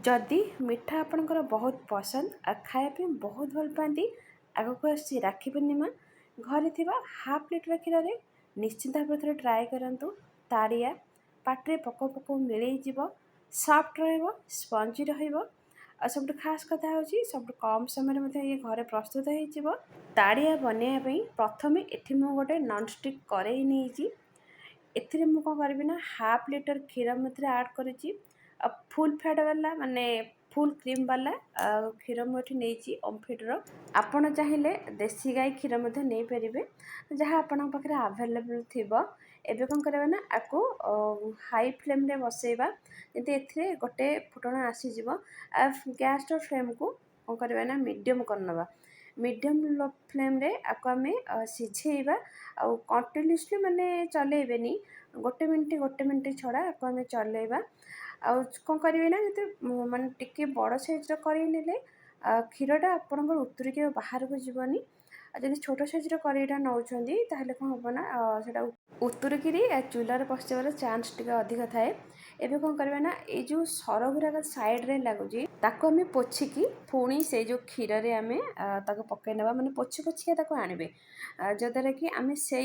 जदि मिठा आपणकर बहुत पसंद आ खायापी बहुत भल पाती आगक आसी राखी पूर्णिमा घरे थिबा हाफ लिटर क्षीर निश्चिंत भाव थे ट्राए करूँ। ताड़िया पाटे पको पको मिल सफ्ट रंजी सब खास कथा हूँ सब कम समय ये घरे प्रस्तुत हो। ताड़िया बनवाई प्रथम ये गोटे नॉनस्टिक कड़े नहीं एथिरे मु कौन करी ना हाफ लिटर क्षीर मध्य आड करी फुल फैट वाला माने फुल क्रीम वाला क्षीर मुझे नहीं ओमफेड आपण चाहिए देसी गाई क्षीर नहीं पारे जहाँ आपण पाखे आवेलेबल थी। एबे कौन करवा ना आपको हाई फ्लेम रे बसैबा जैसे ए गोटे फुटण आसीज गैस फ्लेम को कौन करवा ना मीडियम करनवा मीडियम फ्लेम रे आपको आम सिझेबा आउ कंटिन्यूसली माने चलेबेनी गोटे मिनट छड़ा आपको आम चलेबा आउ कौन करेंगे ना जो माने टिके बड़ साइज्र करें क्षीरटा आपण उतरिक बाहर को जीवनी जब छोट साइज्र करेटा नौ कौन हम ना से उतरिक चूलार पशार चान्स टे अधिक थाए। एबे कौन करवा ना ये जो सर गुराक साइड रे लगुच ताको आम पोछिकी पुणी से जो क्षीर आम पकई ना माने पोछि पोछिका आनबे जद्वारा कि आम से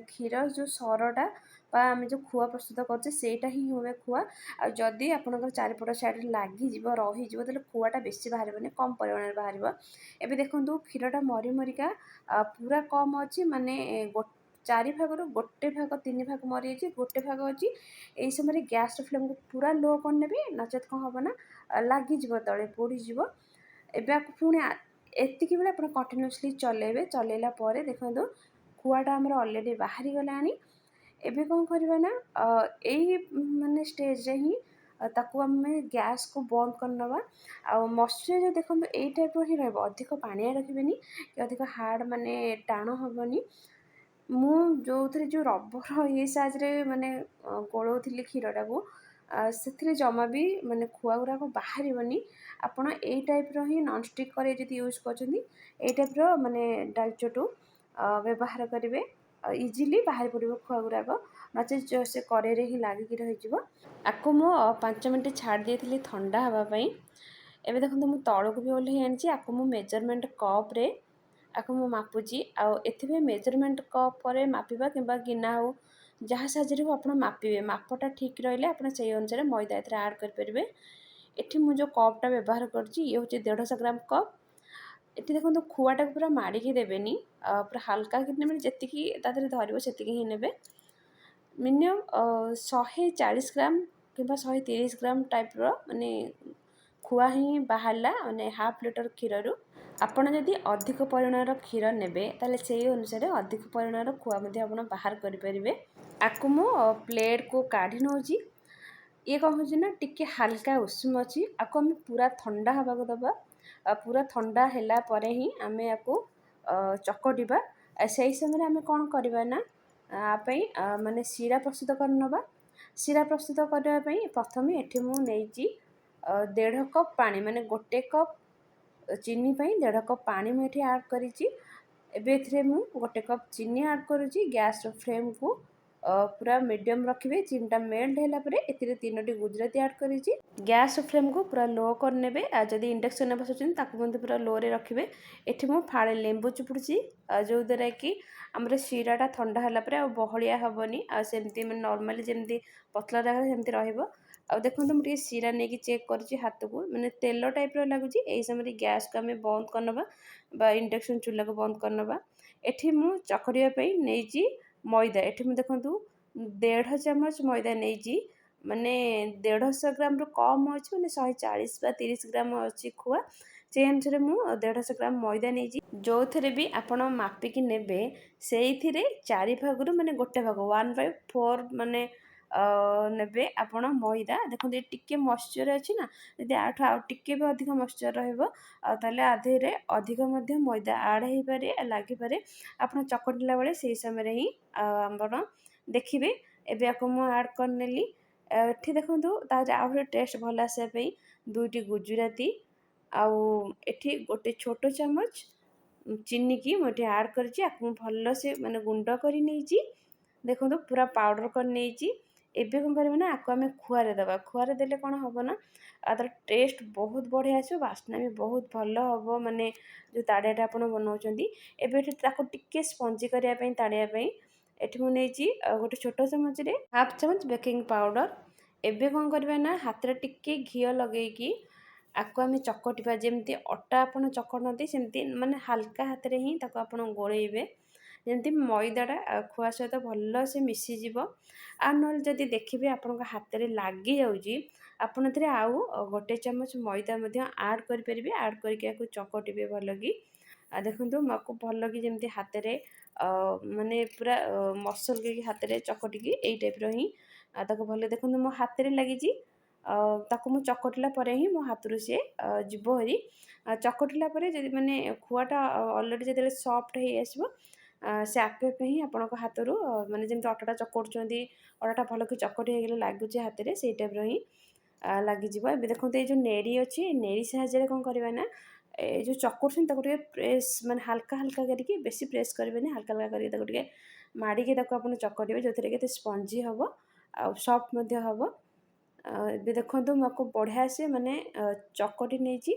क्षीर जो सरटा आम जो खुआ प्रस्तुत करटा ही हुए खुआ आदि आपंकर चारिपट साइड लगे रही खुआटा बेसी बाहर कम परिमाण बाहर। एबे देखो क्षीरटा मरी मरिका पूरा कम अच्छी माने चारि भाग गोटे भाग तीन भाग मरी गोटे भाग अच्छी यही समय गैस फ्लेम को पूरा लो करने नचेत कौन हम ना लगे तले पोड़ीज। एबे पुणी एतिक बेले आप कंटिन्यूसली चलेबे चलेला देखो खुआटा आमर अलरेडी बाहरी गलानी। एबे कौन करवा ना यही माने स्टेज रे ही ताकू आम गैस को बंद करनवा आ मॉइस्चराइजर देखो यही टाइप ही अधिक पानिया रखिबेनी कि अधिक हार्ड माने टाण हेनी मु जो थे जो रबर ये साइज रे माने गोलौली क्षीरटा को से जमा भी माने खुआ गुराक बाहर आपड़ यही टाइप रि नॉनस्टिक करे जब यूज कर टाइप माने डालचोटू व्यवहार करेंगे इजिली बाहर पड़ो खुआ गुराक नचे से कड़े ही लगिक रही। मु 5 मिनट छाड़ दी ठंडा हाँपाई। एबे देखो मुझे तौक भी ओह्लई आनी आपको मु मेजरमेंट कप रे आपको मु मापुची आए मेजरमेंट कप पर मापिबा कि गिना हो जहाँ साहय हो आप मापिबे मापटा ठीक रही आप अनुसार मैदा ए आड करेंगे। ये मुझे कपटा व्यवहार कर ये हूँ 150 ग्राम कप। ये देखो खुआटा पूरा माड़िकी देवेनी पूरा हल्का जी धरव से ही ने मिनिमम 140 ग्राम कि 130 ग्राम टाइप माने खुआ ही बाहरला माने हाफ लिटर क्षीर आपड़ जदि अधिक परिमाण क्षीर ने से अनुसार अधिक परिमाण खुआ आप बाहर करेंगे। आपको मु प्लेट को काढ़ी नौ ये कौन हो ना टिके हल्का उषुम अच्छी आपको आम पूरा ठंडा हवा को दबा पूरा ठंडा है ही आम आपको चकटिबा से समय आम कौन करवा ना आपई माने सीरा प्रस्तुत करनवा। सीरा प्रस्तुत करने प्रथम ये मुझे 1.5 कप पानी माने गोटे कप चीनी 1.5 कप पानी मुझे आड करी। गोटे कप चीनी आड करुँची गैस फ्लेम को पूरा मीडियम रखिए चीनीटा मेल्ट होगापर ए 3टी गुजराती आड करी गैस फ्लेम को पूरा लो करने जदि इंडक्शन बसुँच पूरा लो रे रखिए। ये मुझे फाड़े लेंबू चुपुड़ी जो द्वारा कि आमर सीराटा ठंडा है बहलिया हेनी आमती नर्माली जमी पतला सेमती रहा देखो मुझे सीरा नहीं चेक कर हाथ को मैंने तेल टाइप लगुच यही समय गैस को आम बंद करनवा इंडक्शन चूल्हा को बंद करनवा। एठी मु चकड़ियापाई नहीं मैदा ये देखूँ 1.5 चामच मैदा नहीं माने 150 ग्राम रु कम अच्छी मैंने 140 बा 30 ग्राम अच्छी खुआ से अनुसार मुझे 150 ग्राम मैदा नहीं जो थे भी आपण मापिकी नेबे से 4 भाग माने गोटे भाग 1/4 माने नेबे आपण मैदा देखो टिके मॉइस्चर अच्छी ना जब आठ टिके भी अधिक मॉइस्चर रहा आधे अधिक मैदा आड हो पारे लगिपारे आप चकटिला बेले से समय ही आप देखिए। एबे आपको मु आड करनेली ये देखो आहुरी टेस्ट भल आसापी 2टी गुजराती आउ एठी गोटे छोट चामच चीनी की मुझे आड कर भल से माने गुंड कर देखो पूरा पाउडर कर एबे कौन करबे ना आपको आम खुआरे दबा खुआरे देले कौन हम ना ତାର ଟେଷ୍ଟ ବହୁତ ବଢ଼ିଆ ଆସିବ, ବାସ୍ନା ବି ବହୁତ ଭଲ ହେବ। ମାନେ ଯେଉଁ ତାଡ଼ିଆଟା ଆପଣ ବନାଉଛନ୍ତି, ଏବେ ଏଠି ତାକୁ ଟିକେ ସ୍ପଞ୍ଜି କରିବା ପାଇଁ ତାଡ଼ିବା ପାଇଁ ଏଠି ମୁଁ ନେଇଛି ଗୋଟେ ଛୋଟ ଚାମଚରେ ହାଫ୍ ଚାମଚ ବେକିଂ ପାଉଡ଼ର। ଏବେ କ'ଣ କରିବା ନା ହାତରେ ଟିକେ ଘିଅ ଲଗେଇକି ଆକୁ ଆମେ ଚକଟିବା, ଯେମିତି ଅଟା ଆପଣ ଚକଟନ୍ତି ସେମିତି ମାନେ ହାଲକା ହାତରେ ହିଁ ତାକୁ ଆପଣ ଗୋଳେଇବେ, ଯେମିତି ମଇଦାଟା ଖୁଆ ସହିତ ଭଲସେ ମିଶିଯିବ। ଆଉ ନହେଲେ ଯଦି ଦେଖିବେ ଆପଣଙ୍କ ହାତରେ ଲାଗିଯାଉଛି, ଆପଣ ଏଥିରେ ଆଉ ଗୋଟେ ଚାମଚ ମଇଦା ମଧ୍ୟ ଆଡ଼୍ କରିପାରିବେ। ଆଡ଼୍ କରିକି ଆକୁ ଚକଟିବେ ଭଲକି। ଦେଖନ୍ତୁ ଆକୁ ଭଲକି ଯେମିତି ହାତରେ ମାନେ ପୁରା ମସଲ କରିକି ହାତରେ ଚକଟିକି ଏଇ ଟାଇପ୍ର ହିଁ ତାକୁ ଭଲ ଦେଖନ୍ତୁ ମୋ ହାତରେ ଲାଗିଛି। ତାକୁ ମୁଁ ଚକଟିଲା ପରେ ହିଁ ମୋ ହାତରୁ ସିଏ ଯିବ ହେରି। ଚକଟିଲା ପରେ ଯଦି ମାନେ ଖୁଆଟା ଅଲରେଡ଼ି ଯେତେବେଳେ ସଫ୍ଟ ହେଇ ଆସିବ, ସେ ଆପେ ଆପେ ହିଁ ଆପଣଙ୍କ ହାତରୁ ମାନେ ଯେମିତି ଅଟାଟା ଚକଟୁଛନ୍ତି, ଅଟାଟା ଭଲକି ଚକଟି ହେଇଗଲେ ଲାଗୁଛି ହାତରେ, ସେଇ ଟାଇପ୍ର ହିଁ ଲାଗିଯିବ। ଏବେ ଦେଖନ୍ତୁ ଏଇ ଯେଉଁ ନେଡ଼ି ଅଛି, ନେଡ଼ି ସାହାଯ୍ୟରେ କ'ଣ କରିବା ନା ଏ ଯେଉଁ ଚକଟୁଛନ୍ତି ତାକୁ ଟିକେ ପ୍ରେସ୍ ମାନେ ହାଲକା ହାଲକା କରିକି, ବେଶୀ ପ୍ରେସ୍ କରିବେନି, ହାଲକା ହାଲକା କରିକି ତାକୁ ଟିକେ ମାଡ଼ିକି ତାକୁ ଆପଣ ଚକଟିବେ, ଯେଉଁଥିରେ କି ଏତେ ସ୍ପଞ୍ଜି ହେବ ଆଉ ସଫ୍ଟ ମଧ୍ୟ ହେବ। ଏବେ ଦେଖନ୍ତୁ ମୁଁ ଆକୁ ବଢ଼ିଆ ସେ ମାନେ ଚକଟି ନେଇଛି।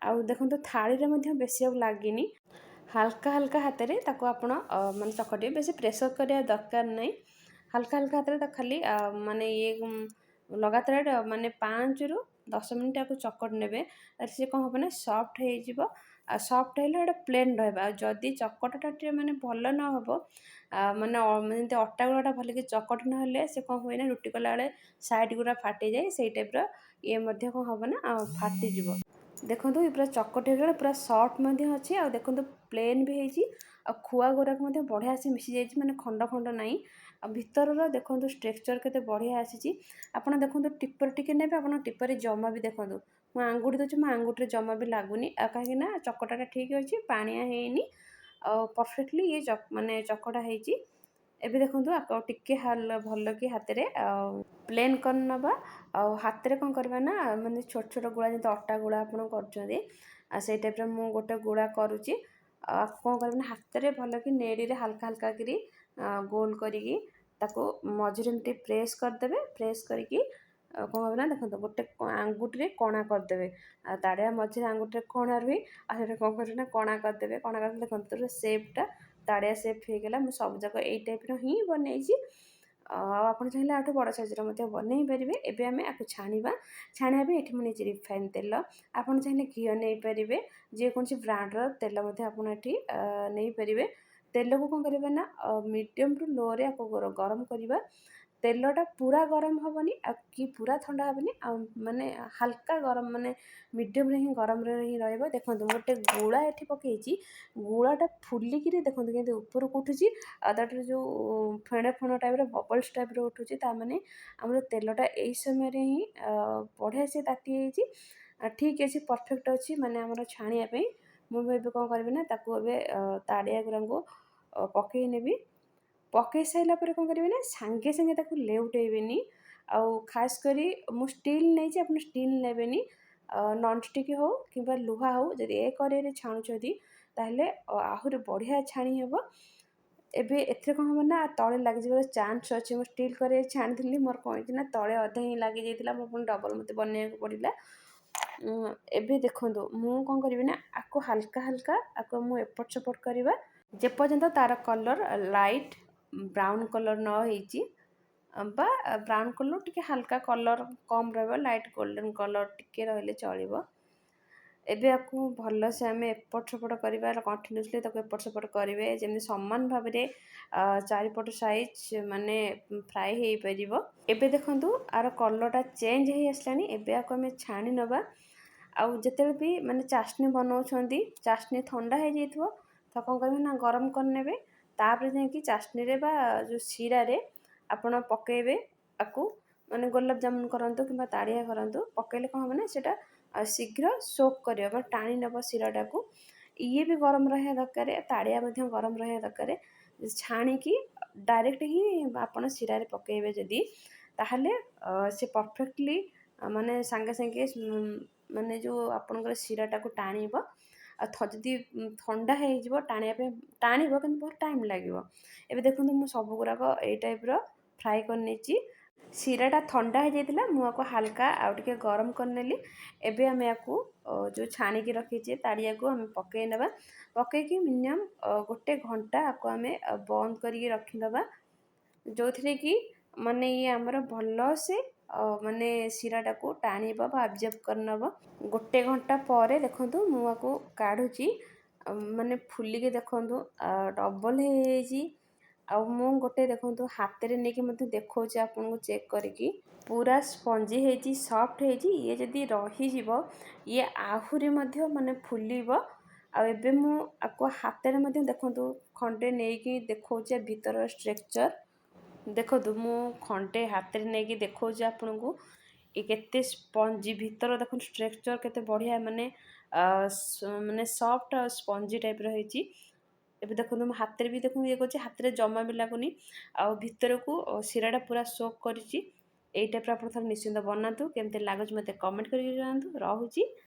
ଆଉ ଦେଖନ୍ତୁ ଥାଳିରେ ମଧ୍ୟ ବେଶୀ ଆଉ ଲାଗିନି, ହାଲକା ହାଲକା ହାତରେ ତାକୁ ଆପଣ ମାନେ ଚକଟିବେ, ବେଶୀ ପ୍ରେସର କରିବା ଦରକାର ନାହିଁ। ହାଲକା ହାଲକା ହାତରେ ତାକୁ ଖାଲି ମାନେ ଲଗାତାର ମାନେ 5ରୁ 10 ମିନିଟ୍ ଆକୁ ଚକଟି ନେବେ। ସେ କ'ଣ ହେବ ନା ସଫ୍ଟ ହେଇଯିବ। ଆଉ ସଫ୍ଟ ହେଲେ ଏଇଟା ପ୍ଲେନ୍ ରହିବ। ଆଉ ଯଦି ଚକଟାଟା ଟିକେ ମାନେ ଭଲ ନ ହେବ, ମାନେ ଯେମିତି ଅଟା ଗୁଳାଟା ଭଲକି ଚକଟି ନହେଲେ ସେ କ'ଣ ହୁଏ ନା ରୁଟି କଲାବେଳେ ସାଇଡ଼୍ ଗୁଡ଼ା ଫାଟିଯାଏ, ସେଇ ଟାଇପ୍ର ଇଏ ମଧ୍ୟ କ'ଣ ହେବ ନା ଫାଟିଯିବ। ଦେଖନ୍ତୁ ଏ ପୁରା ଚକଟି ହେଇଗଲା, ପୁରା ସଫ୍ଟ ମଧ୍ୟ ଅଛି। ଆଉ ଦେଖନ୍ତୁ ପ୍ଲେନ୍ ବି ହେଇଛି, ଆଉ ଖୁଆ ଗୁଡ଼ାକ ମଧ୍ୟ ବଢ଼ିଆ ସେ ମିଶିଯାଇଛି, ମାନେ ଖଣ୍ଡ ଖଣ୍ଡ ନାହିଁ। ଆଉ ଭିତରର ଦେଖନ୍ତୁ ଷ୍ଟ୍ରକ୍ଚର୍ କେତେ ବଢ଼ିଆ ଆସିଛି। ଆପଣ ଦେଖନ୍ତୁ ଟିପରେ ଟିକେ ନେବେ, ଆପଣ ଟିପରେ ଜମା ବି ଦେଖନ୍ତୁ ମୁଁ ଆଙ୍ଗୁଠି ଦେଉଛି, ମୋ ଆଙ୍ଗୁଠିରେ ଜମା ବି ଲାଗୁନି। ଆଉ କାହିଁକିନା ଚକଟାଟା ଠିକ୍ ଅଛି, ପାଣିଆ ହେଇନି, ଆଉ ପରଫେକ୍ଟଲି ଇଏ ମାନେ ଚକଟା ହେଇଛି। ଏବେ ଦେଖନ୍ତୁ ଆକୁ ଟିକେ ଭଲକି ହାତରେ ପ୍ଲେନ୍ କରିନେବା। ଆଉ ହାତରେ କ'ଣ କରିବା ନା ମାନେ ଛୋଟ ଛୋଟ ଗୁଳା, ଯେମିତି ଅଟା ଗୁଳା ଆପଣ କରୁଛନ୍ତି, ଆଉ ସେଇ ଟାଇପ୍ର ମୁଁ ଗୋଟେ ଗୁଳା କରୁଛି। ଆକୁ କ'ଣ କରିବେ ନା ହାତରେ ଭଲକି ନେଡ଼ିରେ ହାଲକା ହାଲକା କରି ଗୋଲ କରିକି ତାକୁ ମଝିରେ ଏମିତି ପ୍ରେସ୍ କରିଦେବେ। ପ୍ରେସ୍ କରିକି କ'ଣ হবে ନା ଦେଖନ୍ତୁ ଗୋଟେ ଆଙ୍ଗୁଠିରେ କଣା କରିଦେବେ। ଆଉ ତାଡ଼ିଆ ମଝିରେ ଆଙ୍ଗୁଠିରେ କଣା ରୁହେ, ଆଉ ସେଟା କ'ଣ କରିବେ ନା କଣା କରିଦେବେ। କଣା କରିଦେଲେ ଦେଖନ୍ତୁ ସେପ୍ଟା ତାଡ଼ିଆ ସେପ୍ ହେଇଗଲା। ମୁଁ ସବୁଯାକ ଏଇ ଟାଇପ୍ର ହିଁ ବନେଇଛି। ଆଉ ଆପଣ ଚାହିଁଲେ ଆଠୁ ବଡ଼ ସାଇଜ୍ର ମଧ୍ୟ ବନେଇ ପାରିବେ। ଏବେ ଆମେ ଆକୁ ଛାଣିବା। ଛାଣିବା ପାଇଁ ଏଠି ମୁଁ ନେଇଛି ରିଫାଇନ୍ ତେଲ। ଆପଣ ଚାହିଁଲେ ଘିଅ ନେଇପାରିବେ, ଯେକୌଣସି ବ୍ରାଣ୍ଡର ତେଲ ମଧ୍ୟ ଆପଣ ଏଠି ନେଇପାରିବେ। ତେଲକୁ କ'ଣ କରିବେ ନା ମିଡ଼ିୟମରୁ ଲୋରେ ଆକୁ ଗରମ କରିବା। ତେଲଟା ପୁରା ଗରମ ହେବନି ଆଉ କି ପୁରା ଥଣ୍ଡା ହେବନି, ଆଉ ମାନେ ହାଲକା ଗରମ, ମାନେ ମିଡ଼ିୟମରେ ହିଁ ଗରମରେ ହିଁ ରହିବ। ଦେଖନ୍ତୁ ମୁଁ ଗୋଟେ ଗୁଳା ଏଠି ପକାଇଛି, ଗୁଳାଟା ଫୁଲିକିରି ଦେଖନ୍ତୁ କେମିତି ଉପରକୁ ଉଠୁଛି। ଆଉ ତାଠାରୁ ଯେଉଁ ଫେଣ ଫେଣ ଟାଇପ୍ର ବବଲ୍ସ ଟାଇପ୍ର ଉଠୁଛି, ତା'ମାନେ ଆମର ତେଲଟା ଏଇ ସମୟରେ ହିଁ ବଢ଼ିଆ ସେ ତାତି ହେଇଛି। ଠିକ୍ ଅଛି, ପରଫେକ୍ଟ ଅଛି ମାନେ ଆମର ଛାଣିବା ପାଇଁ। ମୁଁ ଏବେ କ'ଣ କରିବି ନା ତାକୁ ଏବେ ତାଡ଼ିଆ ଗୁଡ଼ାକୁ ପକାଇ ନେବି। ପକାଇ ସାରିଲା ପରେ କ'ଣ କରିବେ ନା ସାଙ୍ଗେ ସାଙ୍ଗେ ତାକୁ ଲେଉଟାଇବେନି। ଆଉ ଖାସ୍ କରି ମୁଁ ଷ୍ଟିଲ୍ ନେଇଛି, ଆପଣ ଷ୍ଟିଲ୍ ନେବେନି। ନନ୍ଷ୍ଟିକ୍ ହେଉ କିମ୍ବା ଲୁହା ହେଉ, ଯଦି ଏ କଡ଼େଇରେ ଛାଣୁଛନ୍ତି ତାହେଲେ ଆହୁରି ବଢ଼ିଆ ଛାଣି ହେବ। ଏବେ ଏଥିରେ କ'ଣ ହେବ ନା ତଳେ ଲାଗିଯିବାର ଚାନ୍ସ ଅଛି। ମୁଁ ଷ୍ଟିଲ୍ କଡ଼େଇରେ ଛାଣିଥିଲି, ମୋର କ'ଣ ହେଇଛି ନା ତଳେ ଅଧେ ହିଁ ଲାଗିଯାଇଥିଲା, ମୋର ପୁଣି ଡବଲ୍ ମୋତେ ବନେଇବାକୁ ପଡ଼ିଲା। ଏବେ ଦେଖନ୍ତୁ ମୁଁ କ'ଣ କରିବି ନା ଆକୁ ହାଲକା ହାଲକା ଆକୁ ମୁଁ ଏପଟ ସେପଟ କରିବା, ଯେପର୍ଯ୍ୟନ୍ତ ତା'ର କଲର୍ ଲାଇଟ୍ ବ୍ରାଉନ୍ କଲର୍ ନ ହେଇଛି, ବା ବ୍ରାଉନ୍ କଲର୍ ଟିକେ ହାଲକା କଲର୍ କମ୍ ରହିବ, ଲାଇଟ୍ ଗୋଲ୍ଡେନ୍ କଲର୍ ଟିକେ ରହିଲେ ଚଳିବ। ଏବେ ଆକୁ ଭଲସେ ଆମେ ଏପଟ ସେପଟ କରିବା, କଣ୍ଟିନ୍ୟୁଅସ୍ଲି ତାକୁ ଏପଟ ସେପଟ କରିବେ, ଯେମିତି ସମାନ ଭାବରେ ଚାରିପଟ ସାଇଜ୍ ମାନେ ଫ୍ରାଏ ହେଇପାରିବ। ଏବେ ଦେଖନ୍ତୁ ଆର କଲର୍ଟା ଚେଞ୍ଜ ହେଇ ଆସିଲାଣି। ଏବେ ଆକୁ ଆମେ ଛାଣି ନେବା। ଆଉ ଯେତେବେଳେ ବି ମାନେ ଚାଶନି ବନାଉଛନ୍ତି, ଚାଶନି ଥଣ୍ଡା ହେଇଯାଇଥିବ, ତ କ'ଣ କରିବେ ନା ଗରମ କରିନେବେ। ତାପରେ ଯାଇକି ଚାଶନିରେ ବା ଯେଉଁ ଶିରାରେ ଆପଣ ପକାଇବେ। ଆକୁ ମାନେ ଗୋଲାପ ଜାମୁନ କରନ୍ତୁ କିମ୍ବା ତାଡ଼ିଆ କରନ୍ତୁ, ପକାଇଲେ କ'ଣ ହେବ ନା ସେଇଟା ଶୀଘ୍ର ସୋକ୍ କରିବ ବା ଟାଣି ନେବ ଶିରାଟାକୁ। ଇଏ ବି ଗରମ ରହିବା ଦରକାର, ତାଡ଼ିଆ ମଧ୍ୟ ଗରମ ରହିବା ଦରକାର। ଛାଣିକି ଡାଇରେକ୍ଟ ହିଁ ଆପଣ ଶିରାରେ ପକାଇବେ ଯଦି, ତାହେଲେ ସେ ପରଫେକ୍ଟଲି ମାନେ ସାଙ୍ଗେ ସାଙ୍ଗେ ମାନେ ଯେଉଁ ଆପଣଙ୍କର ଶିରାଟାକୁ ଟାଣିବ। ଆଉ ଯଦି ଥଣ୍ଡା ହେଇଯିବ ଟାଣିବା ପାଇଁ ଟାଣିବ, କିନ୍ତୁ ବହୁତ ଟାଇମ୍ ଲାଗିବ। ଏବେ ଦେଖନ୍ତୁ ମୁଁ ସବୁଗୁଡ଼ାକ ଏଇ ଟାଇପ୍ର ଫ୍ରାଏ କରି ନେଇଛି। ଶିରାଟା ଥଣ୍ଡା ହେଇଯାଇଥିଲା, ମୁଁ ଆକୁ ହାଲକା ଆଉ ଟିକେ ଗରମ କରିନେଲି। ଏବେ ଆମେ ଆକୁ ଯେଉଁ ଛାଣିକି ରଖିଛେ ତାଡ଼ିଆକୁ ଆମେ ପକେଇ ନେବା। ପକେଇକି ମିନିମମ୍ 1 ଘଣ୍ଟା ଆକୁ ଆମେ ବନ୍ଦ କରିକି ରଖିଦେବା, ଯେଉଁଥିରେ କି ମାନେ ଇଏ ଆମର ଭଲସେ ମାନେ ଶିରାଟାକୁ ଟାଣିବ ବା ଆବଜର୍ବ କରିନେବ। 1 ଘଣ୍ଟା ପରେ ଦେଖନ୍ତୁ ମୁଁ ଆକୁ କାଢ଼ୁଛି, ମାନେ ଫୁଲିକି ଦେଖନ୍ତୁ ଡବଲ୍ ହେଇଯାଇଛି। ଆଉ ମୁଁ ଗୋଟେ ଦେଖନ୍ତୁ ହାତରେ ନେଇକି ମଧ୍ୟ ଦେଖଉଛି ଆପଣଙ୍କୁ ଚେକ୍ କରିକି, ପୁରା ସ୍ପଞ୍ଜି ହେଇଛି, ସଫ୍ଟ ହେଇଛି। ଇଏ ଯଦି ରହିଯିବ ଇଏ ଆହୁରି ମଧ୍ୟ ମାନେ ଫୁଲିବ। ଆଉ ଏବେ ମୁଁ ଆକୁ ହାତରେ ମଧ୍ୟ ଦେଖନ୍ତୁ ଖଣ୍ଡେ ନେଇକି ଦେଖଉଛି ଭିତର ଷ୍ଟ୍ରକ୍ଚର ଦେଖନ୍ତୁ। ମୁଁ ଖଣ୍ଡେ ହାତରେ ନେଇକି ଦେଖଉଛି ଆପଣଙ୍କୁ ଏ କେତେ ସ୍ପଞ୍ଜି ଭିତର ଦେଖନ୍ତୁ, ଷ୍ଟ୍ରକ୍ଚର କେତେ ବଢ଼ିଆ ମାନେ ମାନେ ସଫ୍ଟ ଆଉ ସ୍ପଞ୍ଜି ଟାଇପ୍ର ହେଇଛି। ଏବେ ଦେଖନ୍ତୁ ମୁଁ ହାତରେ ବି ଦେଖନ୍ତୁ ଇଏ କରୁଛି, ହାତରେ ଜମା ବି ଲାଗୁନି। ଆଉ ଭିତରକୁ ଶିରାଟା ପୁରା ସୋକ୍ କରିଛି। ଏଇ ଟାଇପ୍ର ଆପଣ ଥରେ ନିଶ୍ଚିନ୍ତ ବନାନ୍ତୁ। କେମିତି ଲାଗୁଛି ମୋତେ କମେଣ୍ଟ କରିକି ଜଣାନ୍ତୁ। ରହୁଛି।